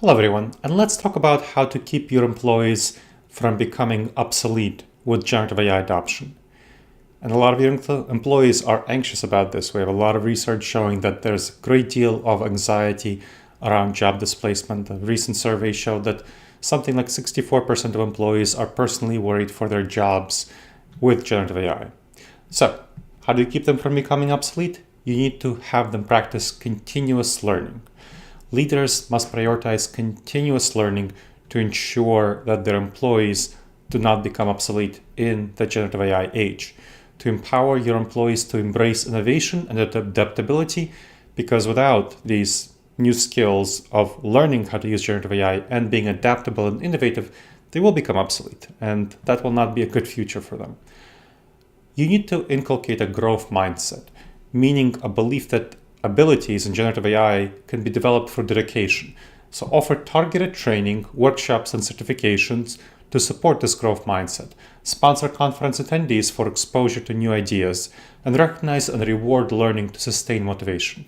Hello everyone, and let's talk about how to keep your employees from becoming obsolete with generative AI adoption. And a lot of your employees are anxious about this. We have a lot of research showing that there's a great deal of anxiety around job displacement. A recent survey showed that something like 64% of employees are personally worried for their jobs with generative AI. So, how do you keep them from becoming obsolete? You need to have them practice continuous learning. Leaders must prioritize continuous learning to ensure that their employees do not become obsolete in the generative AI age. To empower your employees to embrace innovation and adaptability, because without these new skills of learning how to use generative AI and being adaptable and innovative, they will become obsolete, and that will not be a good future for them. You need to inculcate a growth mindset, meaning a belief that abilities in generative AI can be developed through dedication. So offer targeted training, workshops, and certifications to support this growth mindset. Sponsor conference attendees for exposure to new ideas, and recognize and reward learning to sustain motivation.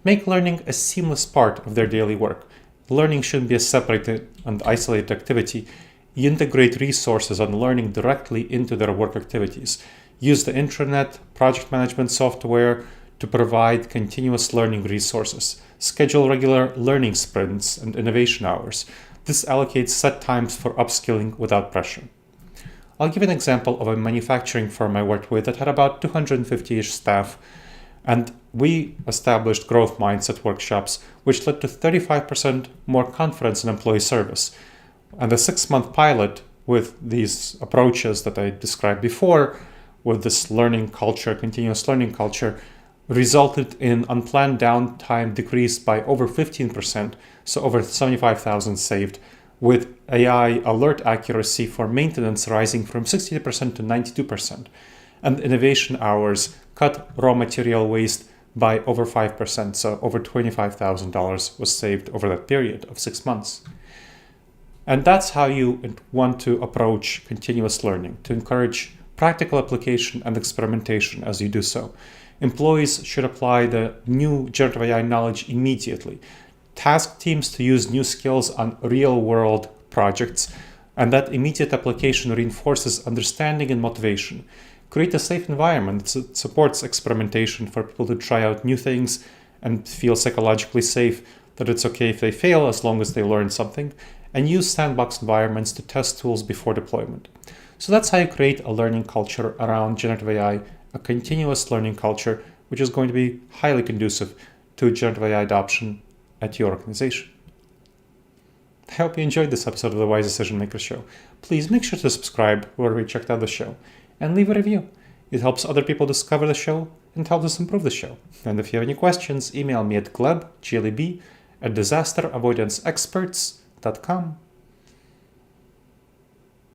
Make learning a seamless part of their daily work. Learning shouldn't be a separate and isolated activity. You integrate resources on learning directly into their work activities. Use the intranet, project management software, to provide continuous learning resources. Schedule regular learning sprints and innovation hours. This allocates set times for upskilling without pressure. I'll give an example of a manufacturing firm I worked with that had about 250-ish staff, and we established growth mindset workshops, which led to 35% more confidence in employee service. And the 6-month pilot with these approaches that I described before, with this learning culture, continuous learning culture, resulted in unplanned downtime decreased by over 15%, so over 75,000 saved, with AI alert accuracy for maintenance rising from 60% to 92%, and innovation hours cut raw material waste by over 5%, so over $25,000 was saved over that period of 6 months. And that's how you want to approach continuous learning, to encourage practical application and experimentation as you do so. Employees should apply the new generative AI knowledge immediately. Task teams to use new skills on real-world projects, and that immediate application reinforces understanding and motivation. Create a safe environment that supports experimentation for people to try out new things and feel psychologically safe that it's okay if they fail as long as they learn something, and use sandbox environments to test tools before deployment. So that's how you create a learning culture around generative AI, a continuous learning culture, which is going to be highly conducive to generative AI adoption at your organization. I hope you enjoyed this episode of the Wise Decision Maker Show. Please make sure to subscribe wherever you checked out the show and leave a review. It helps other people discover the show and helps us improve the show. And if you have any questions, email me at Gleb, Gleb, at disasteravoidanceexperts.com.